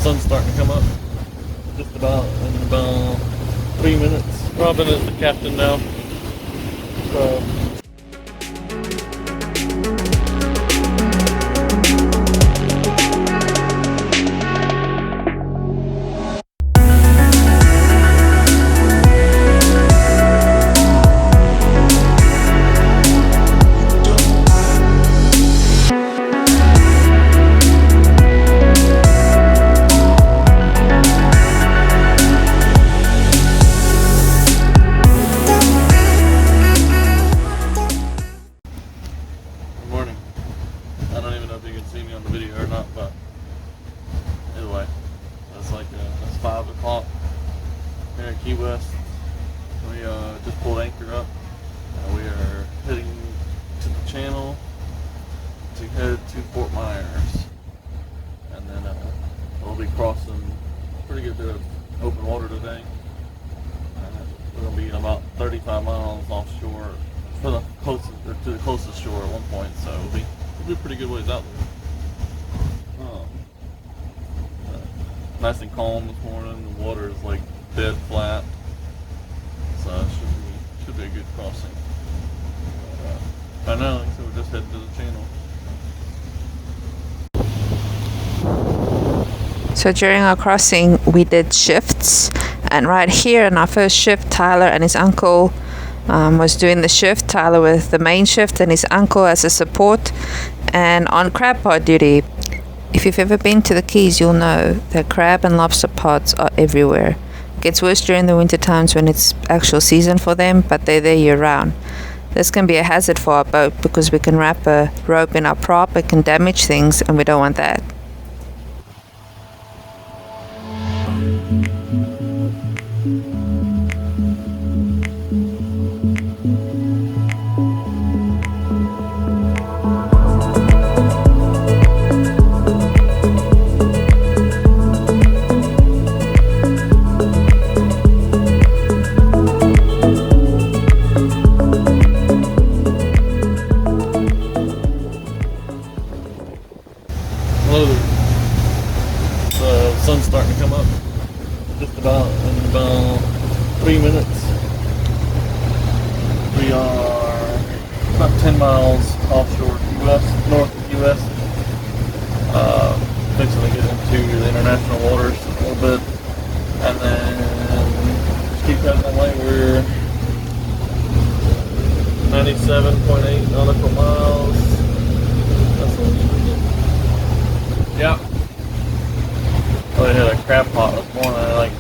sun's starting to come up. Just about in about 3 minutes. Robin is the captain now. So I don't even know if you can see me on the video or not, but either way, it's 5 o'clock here in Key West. We just pulled anchor up. We are heading to the channel to head to Fort Myers, and then we'll be crossing a pretty good bit of open water today. We're going to be about 35 miles offshore for the closest, or to the closest shore at one point, so it'll be pretty good ways out there. Nice and calm this morning. The water is like dead flat, so it should be a good crossing. But, I know, like I said, we're just heading to the channel. So during our crossing, we did shifts, and right here in our first shift, Tyler and his uncle was doing the shift. Tyler with the main shift and his uncle as a support and on crab pod duty. If you've ever been to the Keys, you'll know that crab and lobster pods are everywhere. It gets worse during the winter times when it's actual season for them, but they're there year round. This can be a hazard for our boat because we can wrap a rope in our prop, it can damage things, and we don't want that. Hello there. The sun's starting to come up. Just about in about 3 minutes. We are about 10 miles offshore Key West, north of Key West. Fixing to get into the international waters a little bit, and then just keep heading that way. We're 97.8 nautical miles. That's what we should get. Yeah. I had a crab pot this morning.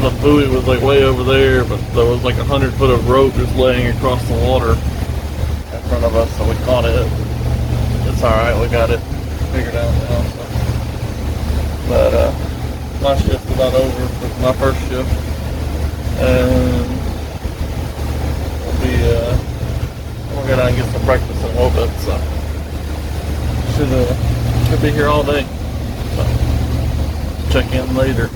The buoy was like way over there, but there was like 100 foot of rope just laying across the water in front of us, so we caught it. It's alright, we got it figured out now. So. But my shift's about over for my first shift, and we'll go down and get some breakfast in a little bit. So should be here all day. So check in later.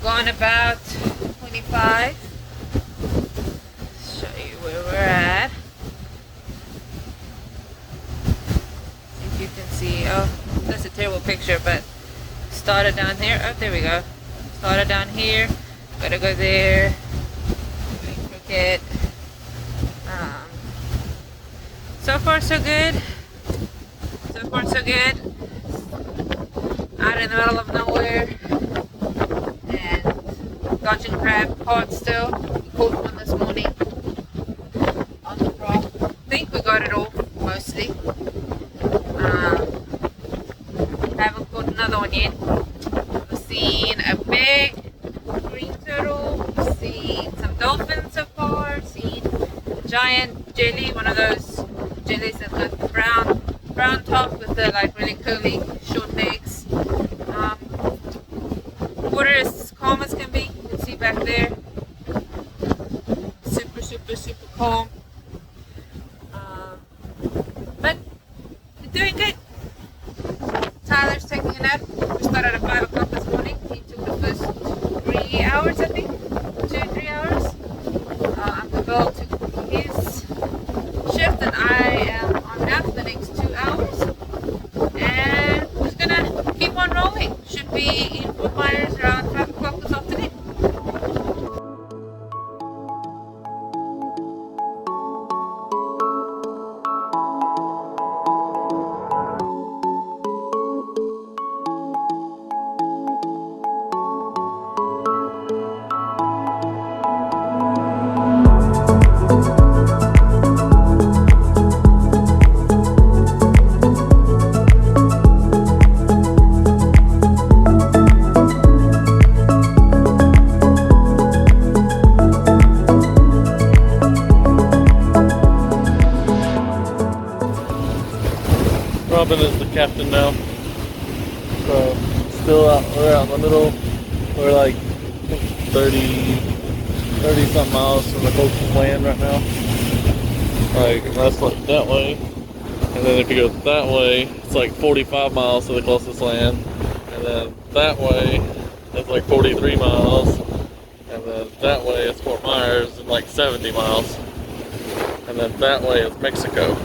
Gone about 25. Show you where we're at. See if you can see. Oh, that's a terrible picture, but started down here. Oh, there we go. Started down here. Gotta go there. Crooked. So far so good. So far so good. Out in the middle of nowhere. And dodging crab caught still. We caught one this morning on the prop. I think we got it off mostly. Haven't caught another one yet. We've seen a big green turtle. We've seen some dolphins so far. Seen a giant jelly, one of those jellies that got the brown top with the like really curly short legs. Water is calm as can be. You can see back there. Super calm. But we're doing good. Tyler's taking a nap. We started at 5 o'clock this morning. He took the first 3 hours, I think. 2-3 hours. Uncle Bill took his shift and I am on nap for the next 2 hours. And we're just gonna keep on rolling. Should be in Fort Myers around 5 o'clock this afternoon. Robin is the captain now. So still out, we're out in the middle. We're like 30 some miles from the closest land right now. Like that's like that way. And then if you go that way, it's like 45 miles to the closest land. And then that way, it's like 43 miles. And then that way is Fort Myers and like 70 miles. And then that way is Mexico.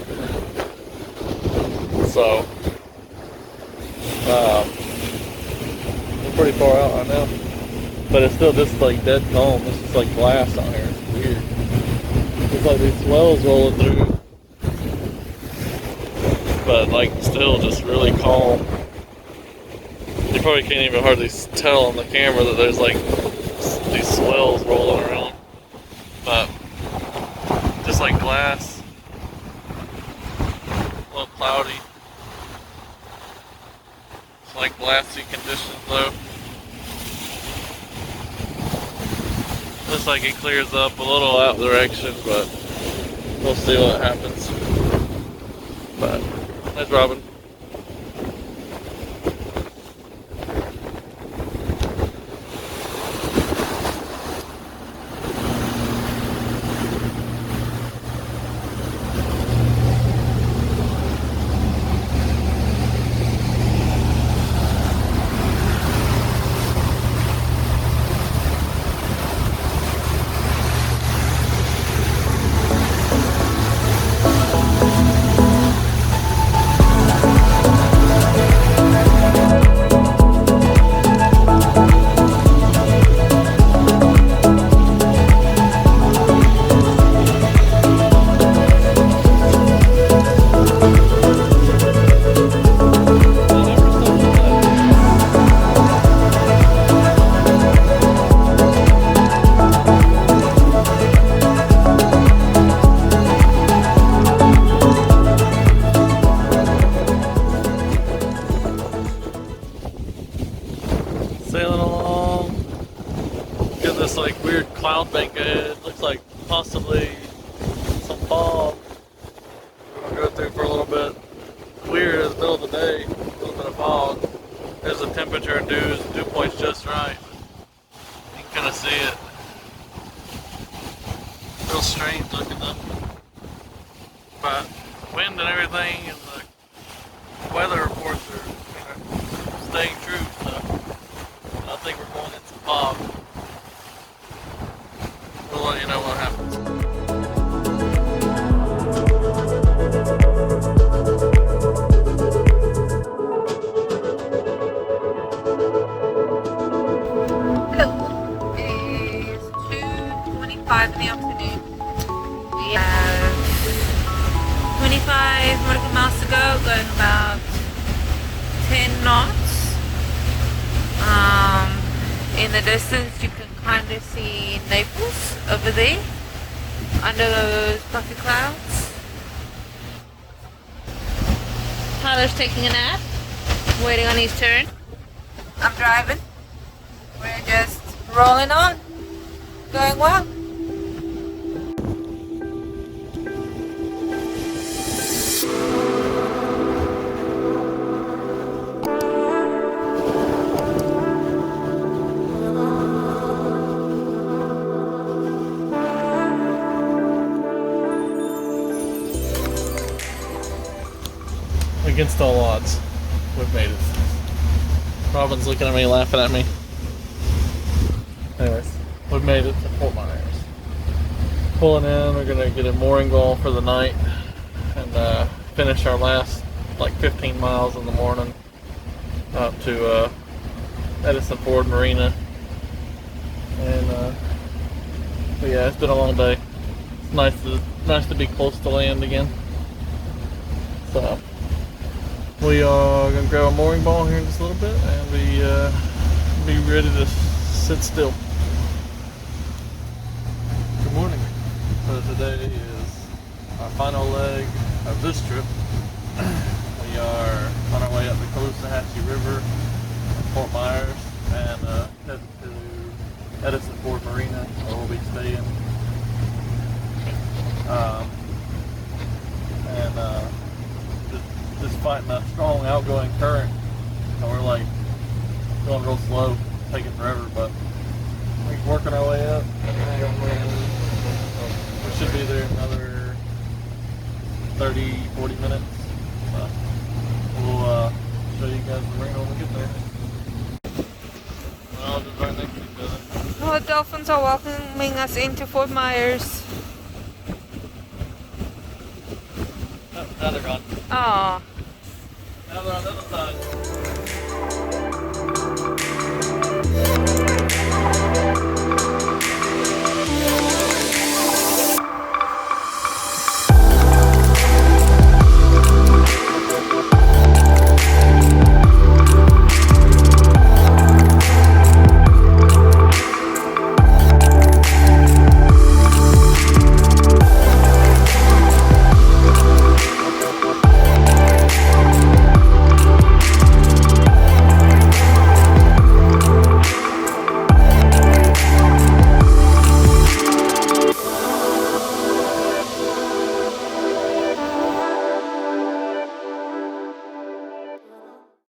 So, we're pretty far out right now. But it's still just like dead calm. It's just like glass out here. It's weird. It's like these swells rolling through. But like still just really calm. You probably can't even hardly tell on the camera that there's like these swells rolling around. But just like glass. A little cloudy. It's like glassy conditions though. Looks like it clears up a little out direction, but we'll see what happens. But there's Robin. Sailing along. Got this like weird cloud bank ahead. Looks like possibly some fog. We'll go through for a little bit. Weird, it's the middle of the day. A little bit of fog. There's the temperature and dew point's just right. You can kind of see it. Real strange looking though. But wind and everything and the weather reports are staying true. So I think we're going into fog. We'll let you know what happens. Hello. It's 2:25 in the afternoon. We have 25 nautical miles to go, going about 10 knots. In the distance you can kind of see Naples over there under those puffy clouds. Tyler's taking a nap, waiting on his turn. I'm driving. We're just rolling on, going well. Against all odds, we've made it. Robin's looking at me, laughing at me. Anyways, we've made it to Fort Myers. Pulling in, we're gonna get a mooring goal for the night and finish our last like 15 miles in the morning up to Edison Ford Marina. And but yeah, it's been a long day. It's nice to be close to land again. So we are going to grab a mooring ball here in just a little bit and be ready to sit still. Good morning. So today is our final leg of this trip. We are on our way up the Coast-Sahatchee River in Fort Myers and heading to Edison Ford Marina, where we'll be staying. Just fighting a strong outgoing current, so we're like going real slow, taking forever, but we're working our way up. We should be there in another 30-40 minutes. So we'll show you guys the marina when we get there. Well, just right next to each other. Oh, the dolphins are welcoming us into Fort Myers. Oh, now they're gone. Oh. Now they're on the other side.